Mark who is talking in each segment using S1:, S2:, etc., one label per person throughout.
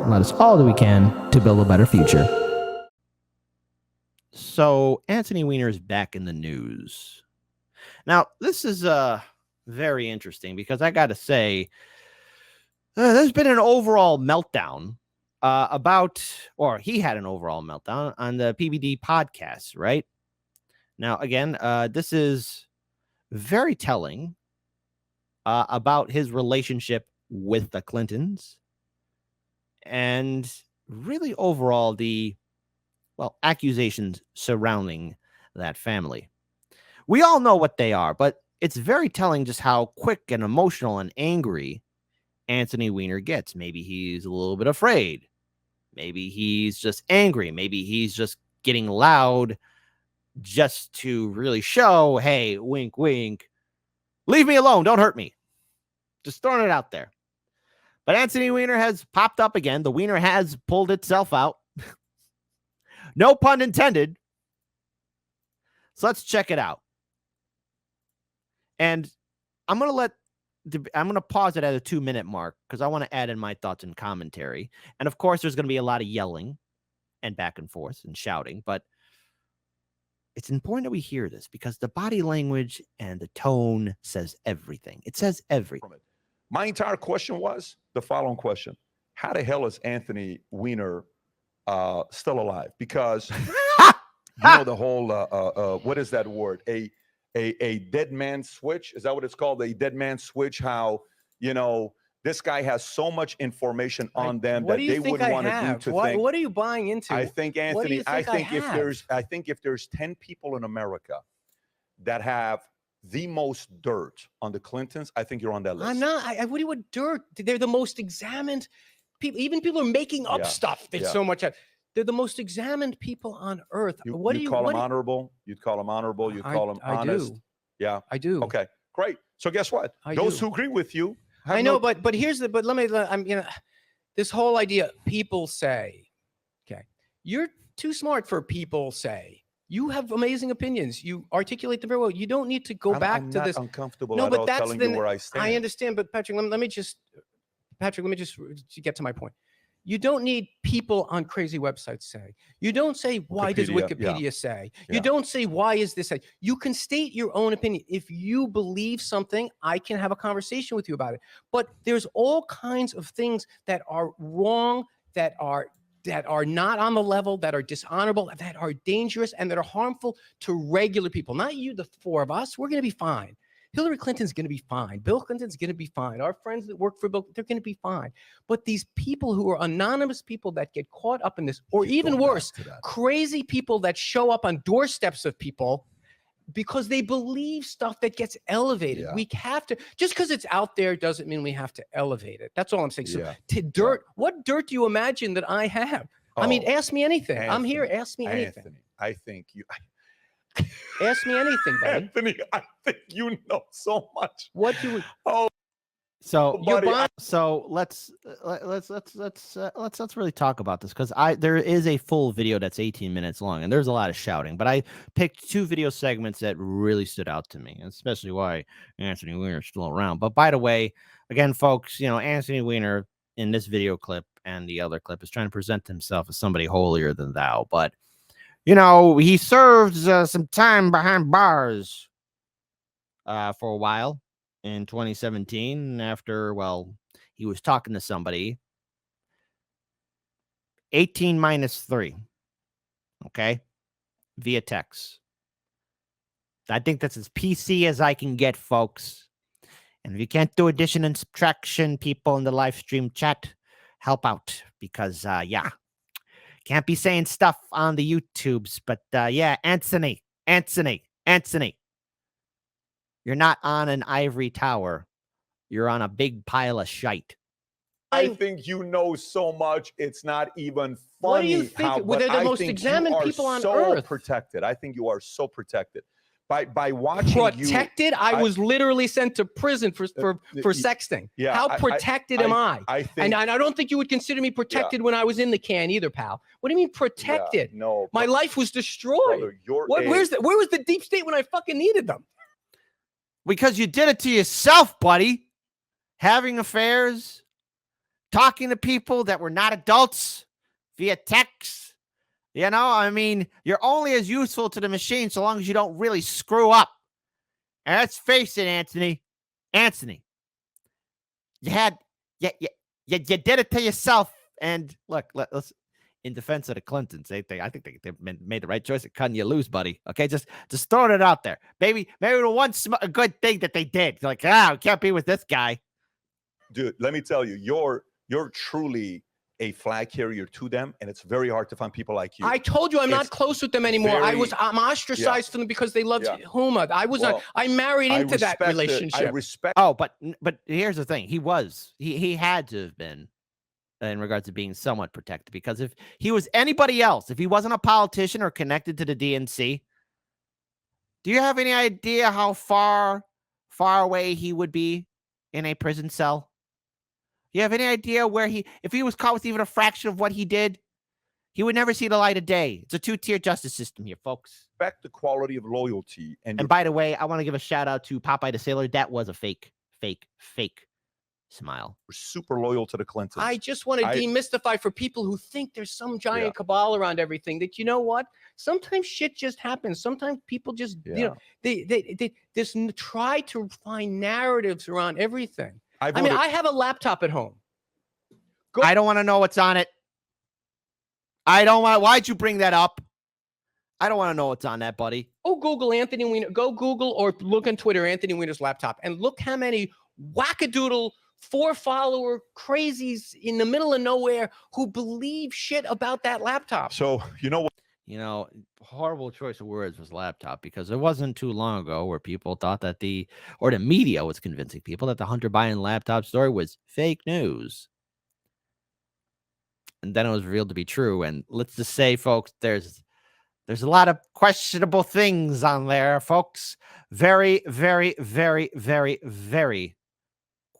S1: and let us all do we can to build a better future. So, Anthony Weiner is back in the news. Now, this is very interesting because I got to say, there's been an overall meltdown he had an overall meltdown on the PBD podcast, right? Now, again, this is very telling about his relationship with the Clintons and really overall accusations surrounding that family. We all know what they are, but it's very telling just how quick and emotional and angry Anthony Weiner gets. Maybe he's a little bit afraid. Maybe he's just angry. Maybe he's just getting loud just to really show, hey, wink, wink, leave me alone. Don't hurt me. Just throwing it out there. But Anthony Weiner has popped up again. The Weiner has pulled itself out. No pun intended. So let's check it out. And I'm going to pause it at a 2-minute mark because I want to add in my thoughts and commentary. And of course, there's going to be a lot of yelling and back and forth and shouting, but it's important that we hear this because the body language and the tone says everything. It says everything.
S2: My entire question was the following question. How the hell is Anthony Weiner still alive? Because you know the whole, what is that word? A dead man switch? Is that what it's called? A dead man switch? How, this guy has so much information on them that they wouldn't want to do to think.
S3: What are you buying into?
S2: I think, Anthony, I think if there's 10 people in America that have the most dirt on the Clintons, I think you're on that list.
S3: I'm not. What do you want dirt? They're the most examined people. Even people are making up stuff. There's so much. They're the most examined people on earth.
S2: You call them honorable? You'd call them honorable. You'd call them honest.
S3: I do.
S2: Yeah,
S3: I do.
S2: Okay, great. So guess what? Those who agree with you.
S3: I know, but this whole idea. People say, okay, you're too smart for people say. You have amazing opinions. You articulate them very well. You don't need to go back to this.
S2: Uncomfortable. No, but that's telling you where I stand.
S3: I understand, but Patrick, let me just get to my point. You don't need people on crazy websites say. You don't say, why does Wikipedia say? You don't say, why is this say? You can state your own opinion. If you believe something, I can have a conversation with you about it. But there's all kinds of things that are wrong, that are not on the level, that are dishonorable, that are dangerous, and that are harmful to regular people. Not you, the four of us. We're going to be fine. Hillary Clinton's going to be fine. Bill Clinton's going to be fine. Our friends that work for Bill, they're going to be fine. But these people who are anonymous people that get caught up in this, or even worse, crazy people that show up on doorsteps of people because they believe stuff that gets elevated. We have to, just because it's out there doesn't mean we have to elevate it. That's all I'm saying. So to dirt, what dirt do you imagine that I have? I mean, ask me anything. Anthony, I'm here. Ask me anything.
S2: Anthony, I think you...
S3: Ask me anything, buddy.
S2: Anthony, I think you know so much.
S3: What do we...
S1: So let's really talk about this because there is a full video that's 18 minutes long and there's a lot of shouting, but I picked 2 video segments that really stood out to me, especially why Anthony Weiner is still around. But by the way, again, folks, Anthony Weiner in this video clip and the other clip is trying to present himself as somebody holier than thou, but he served some time behind bars for a while in 2017 after, he was talking to somebody. 18 minus 3. Okay? Via text. I think that's as PC as I can get, folks. And if you can't do addition and subtraction, people in the live stream chat, help out because, can't be saying stuff on the YouTubes, but Anthony. You're not on an ivory tower. You're on a big pile of shite.
S2: I think you know so much. It's not even funny.
S3: What do you think? They're the most examined people on earth.
S2: Protected. I think you are so protected. By watching
S3: protected, I was literally sent to prison for sexting.
S2: Yeah,
S3: how protected am I? And I don't think you would consider me protected when I was in the can either, pal. What do you mean protected?
S2: No,
S3: my life was destroyed. Brother, where was the deep state when I fucking needed them?
S1: Because you did it to yourself, buddy. Having affairs, talking to people that were not adults via text. You know, I mean, you're only as useful to the machine so long as you don't really screw up. And let's face it, Anthony, you did it to yourself. And look, let's, in defense of the Clintons, I think they made the right choice at cutting you loose, buddy. Okay, just throwing it out there. Maybe the one good thing that they did. Like, we can't be with this guy.
S2: Dude, let me tell you, you're truly a flag carrier to them, and it's very hard to find people like you.
S3: I told you I'm not close with them anymore. I'm ostracized from them because they loved Huma. I married into that relationship.
S2: I respect.
S1: Oh, but here's the thing. He had to have been, in regards to being somewhat protected, because if he was anybody else, if he wasn't a politician or connected to the DNC, do you have any idea how far away he would be in a prison cell? You have any idea where if he was caught with even a fraction of what he did, he would never see the light of day. It's a two-tier justice system here, folks.
S2: Respect the quality of loyalty.
S1: And by the way, I want to give a shout out to Popeye the Sailor. That was a fake smile.
S2: We're super loyal to the Clintons.
S3: I just want to demystify for people who think there's some giant cabal around everything, that, you know what? Sometimes shit just happens. Sometimes people just, you know, they just try to find narratives around everything. I mean, I have a laptop at home.
S1: I don't want to know what's on it. Why'd you bring that up? I don't want to know what's on that, buddy.
S3: Oh, Google Anthony Weiner. Go Google or look on Twitter, Anthony Weiner's laptop, and look how many wackadoodle 4-follower crazies in the middle of nowhere who believe shit about that laptop.
S2: So, you know what?
S1: You know, horrible choice of words was laptop, because it wasn't too long ago where people thought that the media was convincing people that the Hunter Biden laptop story was fake news. And then it was revealed to be true. And let's just say, folks, there's a lot of questionable things on there, folks. Very, very, very, very, very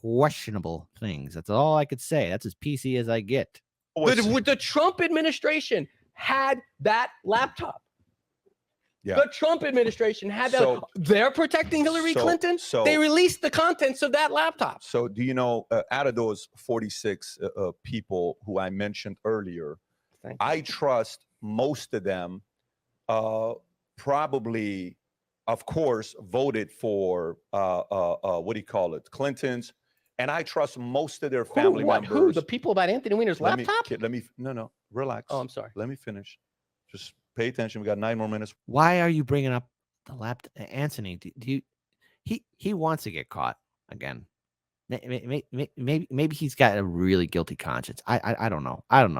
S1: questionable things. That's all I could say. That's as PC as I get.
S3: The Trump administration had that laptop.
S2: Yeah.
S3: The Trump administration had that. They're protecting Hillary Clinton. They released the contents of that laptop.
S2: So do you know, out of those 46 people who I mentioned earlier, I trust most of them probably, of course, voted for, what do you call it, Clintons. And I trust most of their family members.
S3: Who? The people about Anthony Weiner's laptop?
S2: No, relax.
S3: Oh, I'm sorry.
S2: Let me finish. Just pay attention. We got 9 more minutes.
S1: Why are you bringing up the laptop, Anthony? He wants to get caught again. Maybe he's got a really guilty conscience. I don't know. I don't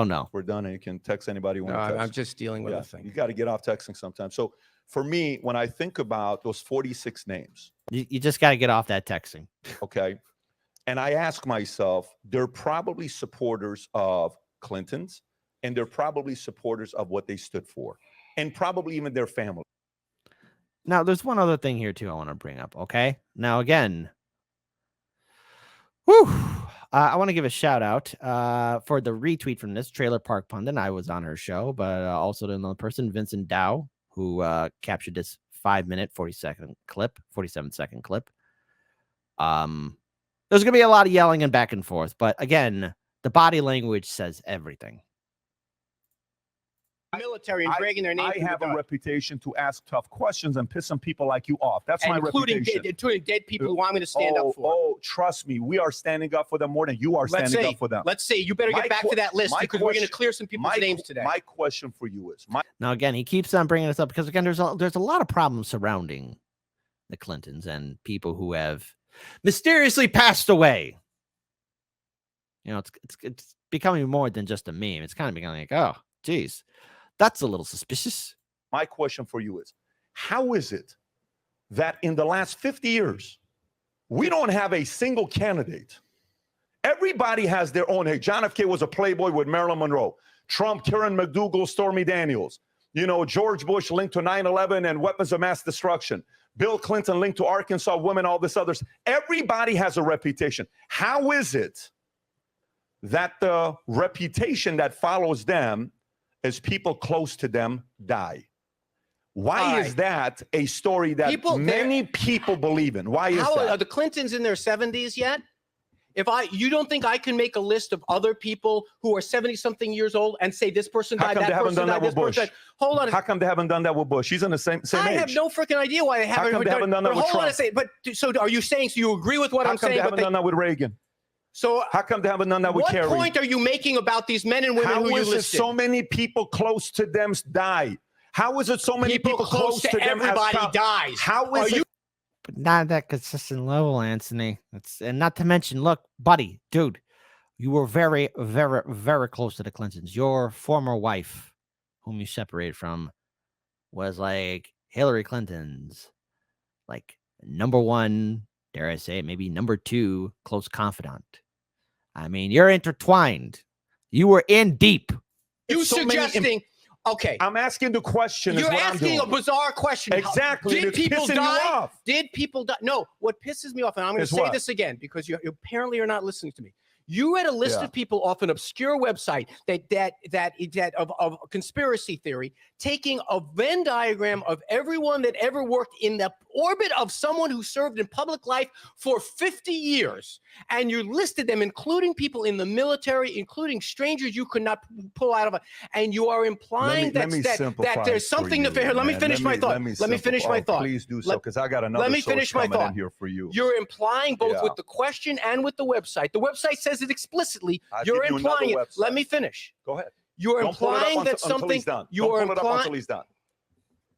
S1: know.
S2: We're done, and you can text anybody when
S3: I'm just dealing with a thing.
S2: You got to get off texting sometimes. So for me, when I think about those 46 names,
S1: you just got to get off that texting.
S2: Okay. And I ask myself, they're probably supporters of Clintons, and they're probably supporters of what they stood for, and probably even their family.
S1: Now, there's one other thing here, too, I want to bring up. Okay. Now, again, I want to give a shout out for the retweet from this Trailer Park Pundit. I was on her show, but also to another person, Vincent Dow, who captured this 5-minute, 47-second clip. There's going to be a lot of yelling and back and forth, but again, the body language says everything.
S3: Military and dragging their name.
S2: I have a reputation to ask tough questions and piss some people like you off. That's my reputation.
S3: Including dead people who want me to stand up for.
S2: Oh, trust me, we are standing up for them more than you are standing up for them.
S3: Let's see. You better get back to that list, because we're going to clear some people's names today.
S2: My question for you is,
S1: now again, he keeps on bringing this up because again, there's a lot of problems surrounding the Clintons and people who have mysteriously passed away. You know, it's becoming more than just a meme. It's kind of becoming like, oh, geez. That's a little suspicious.
S2: My question for you is, how is it that in the last 50 years, we don't have a single candidate? Everybody has their own. Hey, John F. K. was a playboy with Marilyn Monroe. Trump, Karen McDougal, Stormy Daniels. You know, George Bush linked to 9/11 and weapons of mass destruction. Bill Clinton linked to Arkansas women, all this others. Everybody has a reputation. How is it that the reputation that follows them as people close to them die? Why is that a story that many people believe in? Why is that?
S3: Are the Clintons in their 70s yet? You don't think I can make a list of other people who are 70-something years old and say this person died, that person died, this person died? Hold on.
S2: How come they haven't done that with Bush? He's in the same age.
S3: I have no freaking idea why they haven't.
S2: How come they haven't done that with Trump?
S3: Hold on a second. But so are you saying? So you agree with what I'm saying?
S2: How come they haven't done that with Reagan?
S3: So
S2: how come they haven't done that with Kerry?
S3: What point are you making about these men and women who you listed?
S2: How is it so many people close to them die? How is it so many people close to them?
S3: Everybody dies.
S2: How is it?
S1: But not at that consistent level, Anthony. And not to mention, look, buddy, dude, you were very, very, very close to the Clintons. Your former wife, whom you separated from, was like Hillary Clinton's, like, #1, dare I say, maybe #2 close confidant. I mean, you're intertwined. You were in deep.
S3: You suggesting? Okay.
S2: I'm asking the question.
S3: You're asking a bizarre question.
S2: Exactly.
S3: Did people die? Did people die? No. What pisses me off, and I'm going to say this again because you apparently are not listening to me. You read a list of people off an obscure website that of conspiracy theory, taking a Venn diagram of everyone that ever worked in the orbit of someone who served in public life for 50 years. And you listed them, including people in the military, including strangers you could not pull out of a, and you are implying that there's something nefarious. Let me finish my thought. Let me finish my thought.
S2: Please do so, because I got another.
S3: Let me finish my thought
S2: here for you.
S3: You're implying both with the question and with the website. The website says it explicitly. You're implying it. Let me finish.
S2: Go ahead.
S3: You're implying that something. You are implying
S2: until he's done.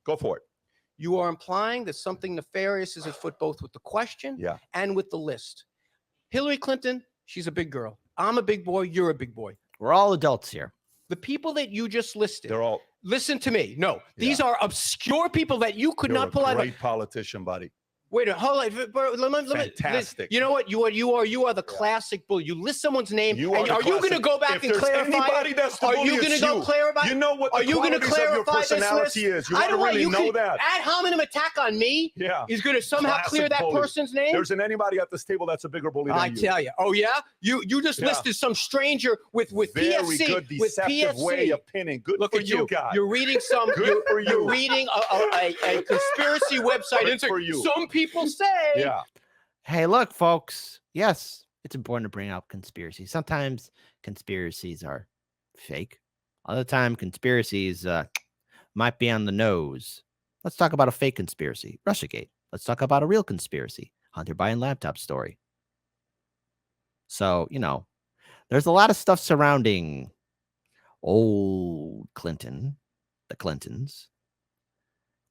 S2: Go for it.
S3: You are implying that something nefarious is afoot both with the question and with the list. Hillary Clinton, she's a big girl. I'm a big boy. You're a big boy.
S1: We're all adults here.
S3: The people that you just listed.
S2: They're all.
S3: Listen to me. No, these are obscure people that you could not pull out.
S2: Great politician, buddy.
S3: Wait a minute, hold on.
S2: Fantastic.
S3: You know what? You are the classic bully. You list someone's name. Are you going to go back and clarify? Are you going to go clarify?
S2: You know what?
S3: Are you going to clarify this list?
S2: You want to really know that?
S3: Ad hominem attack on me. Is going to somehow clear that person's name.
S2: There isn't anybody at this table that's a bigger bully than you.
S3: I tell you. Oh yeah. You just listed some stranger with
S2: very
S3: PFC.
S2: good deceptive way of pinning. Good
S3: Look
S2: for
S3: at
S2: you guys.
S3: You're reading some. You're reading a conspiracy website.
S2: Good for you.
S3: Some people say.
S2: Yeah.
S1: Hey, look, folks. Yes, it's important to bring up conspiracies. Sometimes conspiracies are fake. Other time, conspiracies might be on the nose. Let's talk about a fake conspiracy, Russiagate. Let's talk about a real conspiracy, Hunter Biden laptop story. So, there's a lot of stuff surrounding old Clinton, the Clintons,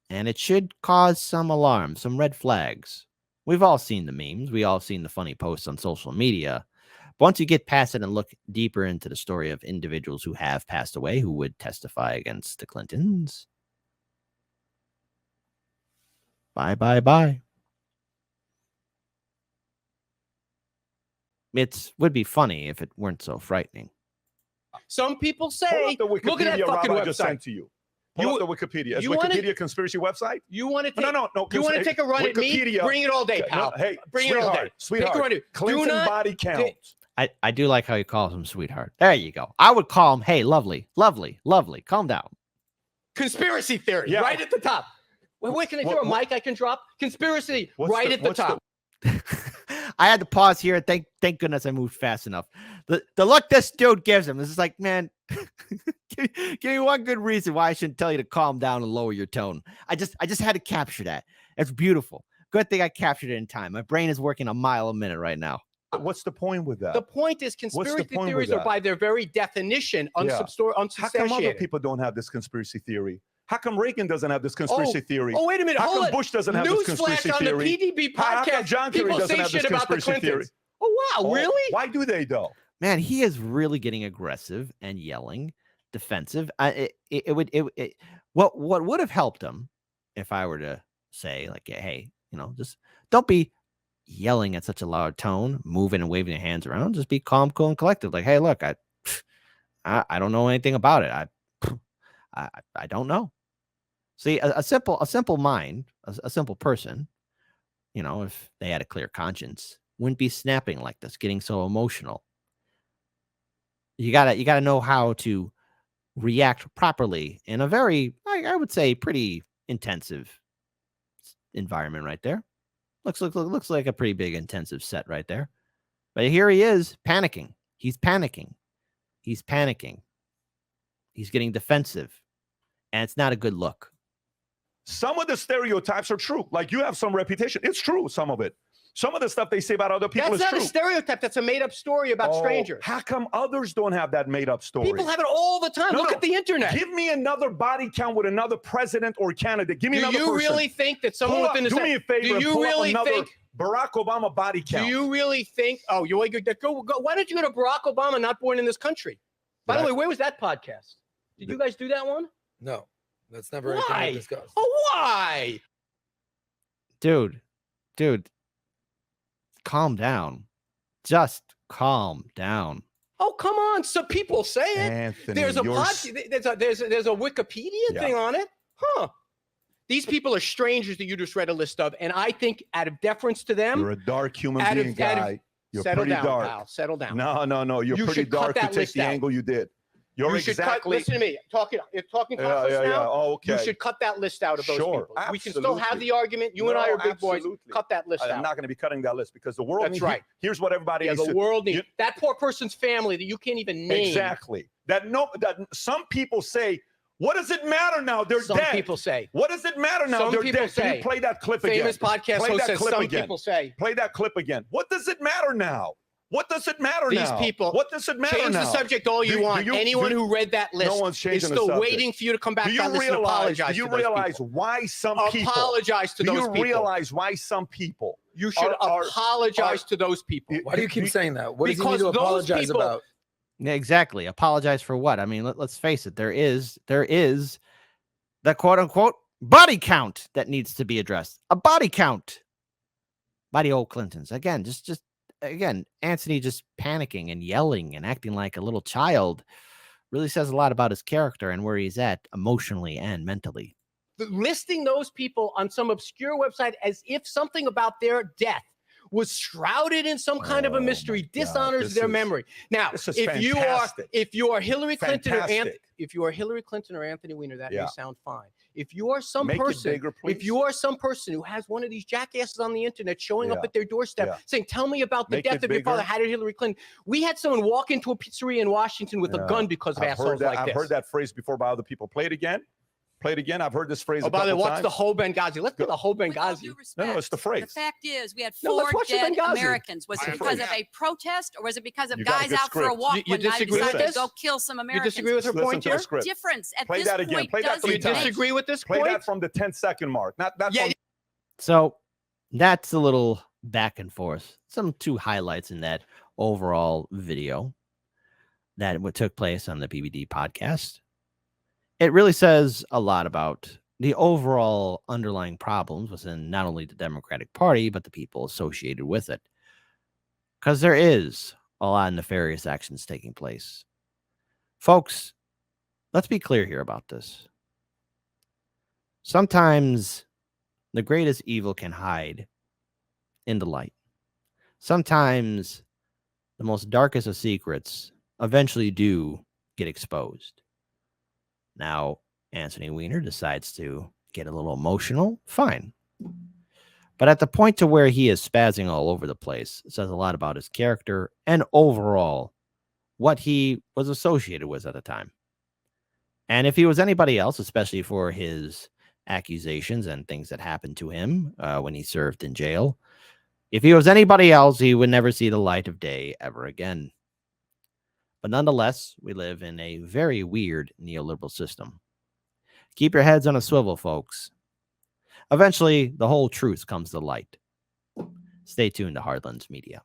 S1: and it should cause some alarm, some red flags. We've all seen the memes. We all seen the funny posts on social media. But once you get past it and look deeper into the story of individuals who have passed away, who would testify against the Clintons. Bye, bye, bye. It would be funny if it weren't so frightening.
S3: Some people say, look at that fucking website.
S2: Just sent to you. Pull up the Wikipedia. Is Wikipedia a conspiracy website?
S3: You want to take,
S2: no.
S3: You want to take a run at me? Bring it all day, pal.
S2: Hey,
S3: bring it all day.
S2: Sweetheart. Clinton body count.
S1: I do like how he calls him sweetheart. There you go. I would call him, hey, lovely, lovely, lovely. Calm down.
S3: Conspiracy theory, right at the top. Wait, can I throw a mic I can drop? Conspiracy, right at the top.
S1: I had to pause here. Thank goodness I moved fast enough. The look this dude gives him, this is like, man, give me one good reason why I shouldn't tell you to calm down and lower your tone. I just had to capture that. It's beautiful. Good thing I captured it in time. My brain is working a mile a minute right now.
S2: What's the point with that?
S3: The point is conspiracy theories are by their very definition unsubstantiated.
S2: How come other people don't have this conspiracy theory? How come Reagan doesn't have this conspiracy theory?
S3: Oh, wait a minute.
S2: How come Bush doesn't have this conspiracy theory?
S3: On the PDB podcast,
S2: how come John Kerry doesn't have this conspiracy theory?
S3: Oh, wow. Really?
S2: Why do they, though?
S1: Man, he is really getting aggressive and yelling, defensive. What would have helped him if I were to say, like, hey, just don't be yelling at such a loud tone, moving and waving your hands around. Just be calm, cool, and collected. Like, hey, look, I don't know anything about it. I don't know. See, a simple mind, a simple person, if they had a clear conscience, wouldn't be snapping like this, getting so emotional. You gotta know how to react properly in a very, I would say, pretty intensive environment right there. Looks like a pretty big intensive set right there. But here he is panicking. He's panicking. He's panicking. He's getting defensive. And it's not a good look.
S2: Some of the stereotypes are true. Like, you have some reputation. It's true, some of it. Some of the stuff they say about other people
S3: That's
S2: is
S3: not
S2: true.
S3: a stereotype. That's a made-up story about strangers.
S2: How come others don't have that made-up story?
S3: People have it all the time. Look at the internet.
S2: Give me another body count with another president or candidate. Give me another person.
S3: Do you really think that someone within the
S2: do me a favor.
S3: Do you really think
S2: Barack Obama body count?
S3: Do you really think? Oh, you go. Why don't you go to Barack Obama, not born in this country? By the way, where was that podcast? Did you guys do that one?
S4: No, that's never anything we discussed.
S3: Oh, why?
S1: Dude, calm down. Just calm down.
S3: Oh, come on. Some people say it.
S2: Anthony,
S3: There's a Wikipedia thing on it. Huh. These people are strangers that you just read a list of, and I think out of deference to them,
S2: you're a dark human being guy. You're
S3: settle
S2: pretty
S3: down,
S2: dark.
S3: pal. Settle down.
S2: No. You're pretty dark to take the angle you did.
S3: You should listen to me. You're talking confidence now.
S2: Oh, okay.
S3: You should cut that list out of those people.
S2: Absolutely.
S3: We can still have the argument. You and I are big boys. Cut that list out.
S2: I'm not going to be cutting that list because the world
S3: That's
S2: needs,
S3: right.
S2: Here's what everybody needs.
S3: The world needs that poor person's family that you can't even name.
S2: Exactly. That some people say, what does it matter now? They're dead.
S3: Some people say.
S2: What does it matter now?
S3: Some
S2: They're
S3: people
S2: dead.
S3: say.
S2: Can you play that clip again?
S3: Famous podcast host says some people say.
S2: Play that clip again. What does it matter now? What does it matter now?
S3: These people.
S2: What does it matter
S3: change
S2: now?
S3: the subject all you want. Anyone who read that list is still waiting for you to come back to that list and apologize.
S2: Do you realize why some people
S3: apologize to those people?
S2: Do you realize why some people?
S3: You should apologize to those people.
S4: Why do you keep saying that? What does he need
S3: Because
S4: to apologize about?
S1: Yeah, exactly. Apologize for what? I mean, let's face it. There is the quote unquote body count that needs to be addressed. A body count by the old Clintons. Again, again, Anthony just panicking and yelling and acting like a little child really says a lot about his character and where he's at emotionally and mentally.
S3: Listing those people on some obscure website as if something about their death was shrouded in some kind of a mystery dishonors their memory. Now, if you are Hillary Clinton or Anthony Weiner, that may sound fine. If you are some person who has one of these jackasses on the internet showing up at their doorstep saying, "Tell me about the death of your father. How did Hillary Clinton?" We had someone walk into a pizzeria in Washington with a gun because of assholes like this.
S2: I've heard that phrase before by other people. Play it again. I've heard this phrase.
S3: Oh, by the way, what's the whole Benghazi? Let's go the whole Benghazi.
S2: No, it's the phrase.
S5: The fact is, we had 4 dead Americans. Was it because of a protest, or was it because of guys out for a walk one night decided to go kill some Americans?
S3: You disagree with her point here?
S5: Difference at
S2: Play
S5: this
S2: that again.
S5: point.
S2: Play that
S3: Do you disagree with this
S2: point?
S3: point?
S2: Play that from the 10-second mark.
S1: So that's a little back and forth. Some 2 highlights in that overall video that took place on the BBD podcast. It really says a lot about the overall underlying problems within not only the Democratic Party, but the people associated with it. Because there is a lot of nefarious actions taking place. Folks, let's be clear here about this. Sometimes the greatest evil can hide in the light. Sometimes the most darkest of secrets eventually do get exposed. Now, Anthony Weiner decides to get a little emotional. Fine. But at the point to where he is spazzing all over the place, it says a lot about his character and overall what he was associated with at the time. And if he was anybody else, especially for his accusations and things that happened to him when he served in jail, if he was anybody else, he would never see the light of day ever again. But nonetheless, we live in a very weird neoliberal system. Keep your heads on a swivel, folks. Eventually, the whole truth comes to light. Stay tuned to Hardlands Media.